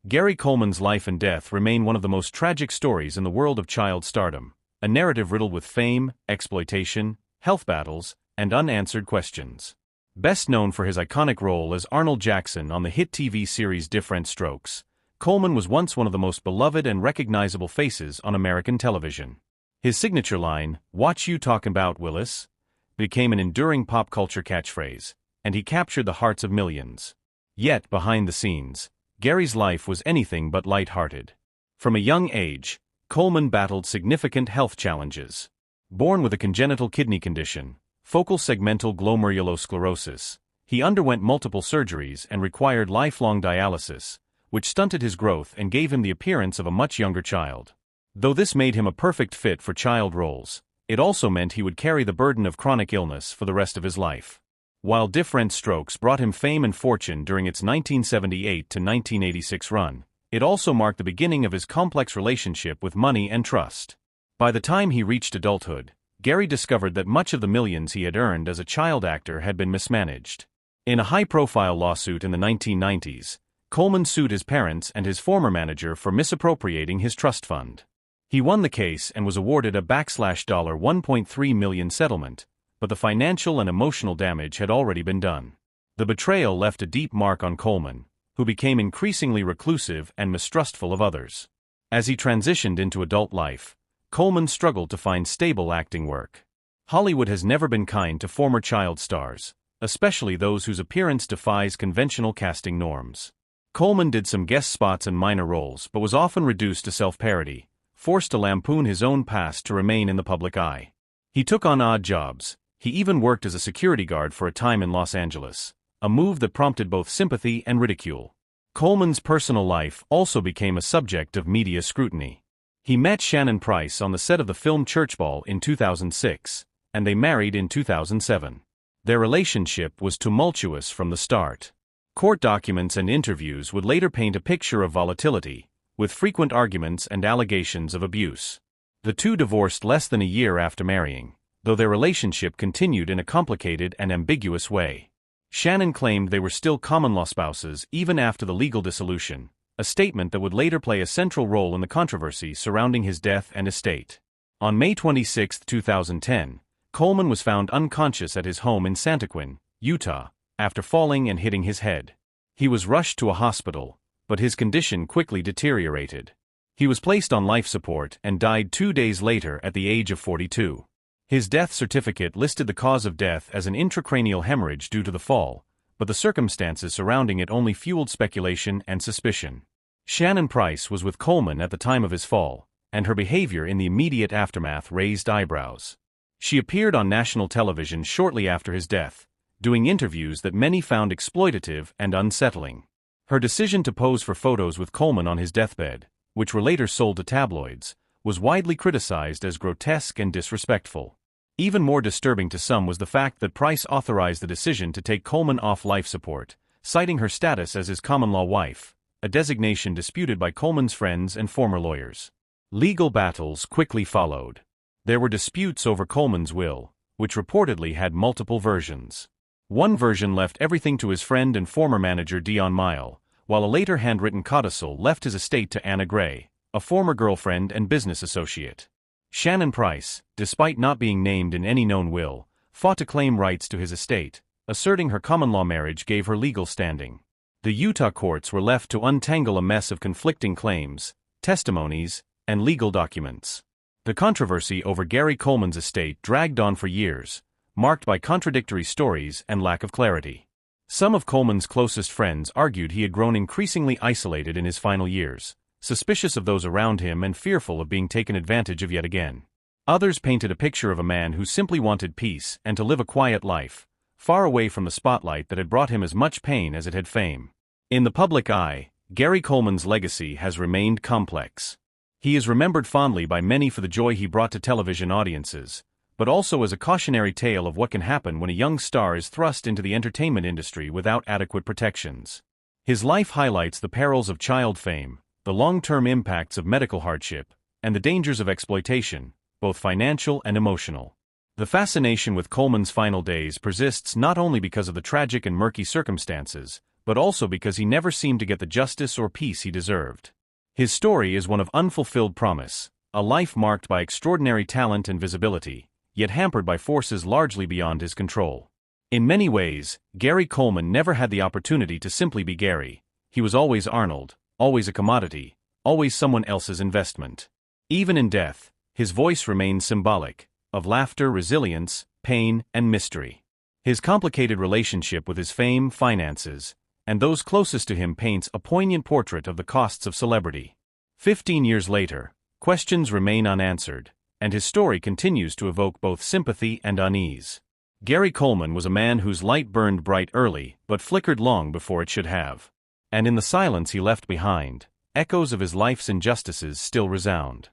Gary Coleman's life and death remain one of the most tragic stories in the world of child stardom, a narrative riddled with fame, exploitation, health battles, and unanswered questions. Best known for his iconic role as Arnold Jackson on the hit TV series Diff'rent Strokes, Coleman was once one of the most beloved and recognizable faces on American television. His signature line, "Watch you talk about, Willis?" became an enduring pop culture catchphrase, and he captured the hearts of millions. Yet, behind the scenes, Gary's life was anything but light-hearted. From a young age, Coleman battled significant health challenges. Born with a congenital kidney condition, focal segmental glomerulosclerosis, he underwent multiple surgeries and required lifelong dialysis, which stunted his growth and gave him the appearance of a much younger child. Though this made him a perfect fit for child roles, it also meant he would carry the burden of chronic illness for the rest of his life. While Diff'rent Strokes brought him fame and fortune during its 1978 to 1986 run, it also marked the beginning of his complex relationship with money and trust. By the time he reached adulthood, Gary discovered that much of the millions he had earned as a child actor had been mismanaged. In a high-profile lawsuit in the 1990s, Coleman sued his parents and his former manager for misappropriating his trust fund. He won the case and was awarded a $1.3 million settlement, but the financial and emotional damage had already been done. The betrayal left a deep mark on Coleman, who became increasingly reclusive and mistrustful of others. As he transitioned into adult life, Coleman struggled to find stable acting work. Hollywood has never been kind to former child stars, especially those whose appearance defies conventional casting norms. Coleman did some guest spots and minor roles but was often reduced to self-parody, forced to lampoon his own past to remain in the public eye. He took on odd jobs. He even worked as a security guard for a time in Los Angeles, a move that prompted both sympathy and ridicule. Coleman's personal life also became a subject of media scrutiny. He met Shannon Price on the set of the film Churchball in 2006, and they married in 2007. Their relationship was tumultuous from the start. Court documents and interviews would later paint a picture of volatility, with frequent arguments and allegations of abuse. The two divorced less than a year after marrying, though their relationship continued in a complicated and ambiguous way. Shannon claimed they were still common-law spouses even after the legal dissolution, a statement that would later play a central role in the controversy surrounding his death and estate. On May 26, 2010, Coleman was found unconscious at his home in Santaquin, Utah, after falling and hitting his head. He was rushed to a hospital, but his condition quickly deteriorated. He was placed on life support and died 2 days later at the age of 42. His death certificate listed the cause of death as an intracranial hemorrhage due to the fall, but the circumstances surrounding it only fueled speculation and suspicion. Shannon Price was with Coleman at the time of his fall, and her behavior in the immediate aftermath raised eyebrows. She appeared on national television shortly after his death, doing interviews that many found exploitative and unsettling. Her decision to pose for photos with Coleman on his deathbed, which were later sold to tabloids, was widely criticized as grotesque and disrespectful. Even more disturbing to some was the fact that Price authorized the decision to take Coleman off life support, citing her status as his common-law wife, a designation disputed by Coleman's friends and former lawyers. Legal battles quickly followed. There were disputes over Coleman's will, which reportedly had multiple versions. One version left everything to his friend and former manager Dion Mile, while a later handwritten codicil left his estate to Anna Gray, a former girlfriend and business associate. Shannon Price, despite not being named in any known will, fought to claim rights to his estate, asserting her common-law marriage gave her legal standing. The Utah courts were left to untangle a mess of conflicting claims, testimonies, and legal documents. The controversy over Gary Coleman's estate dragged on for years, marked by contradictory stories and lack of clarity. Some of Coleman's closest friends argued he had grown increasingly isolated in his final years, suspicious of those around him and fearful of being taken advantage of yet again. Others painted a picture of a man who simply wanted peace and to live a quiet life, far away from the spotlight that had brought him as much pain as it had fame. In the public eye, Gary Coleman's legacy has remained complex. He is remembered fondly by many for the joy he brought to television audiences, but also as a cautionary tale of what can happen when a young star is thrust into the entertainment industry without adequate protections. His life highlights the perils of child fame, the long-term impacts of medical hardship, and the dangers of exploitation, both financial and emotional. The fascination with Coleman's final days persists not only because of the tragic and murky circumstances, but also because he never seemed to get the justice or peace he deserved. His story is one of unfulfilled promise, a life marked by extraordinary talent and visibility, yet hampered by forces largely beyond his control. In many ways, Gary Coleman never had the opportunity to simply be Gary. He was always Arnold, always a commodity, always someone else's investment. Even in death, his voice remained symbolic, of laughter, resilience, pain, and mystery. His complicated relationship with his fame, finances, and those closest to him paints a poignant portrait of the costs of celebrity. 15 years later, questions remain unanswered, and his story continues to evoke both sympathy and unease. Gary Coleman was a man whose light burned bright early, but flickered long before it should have. And in the silence he left behind, echoes of his life's injustices still resound.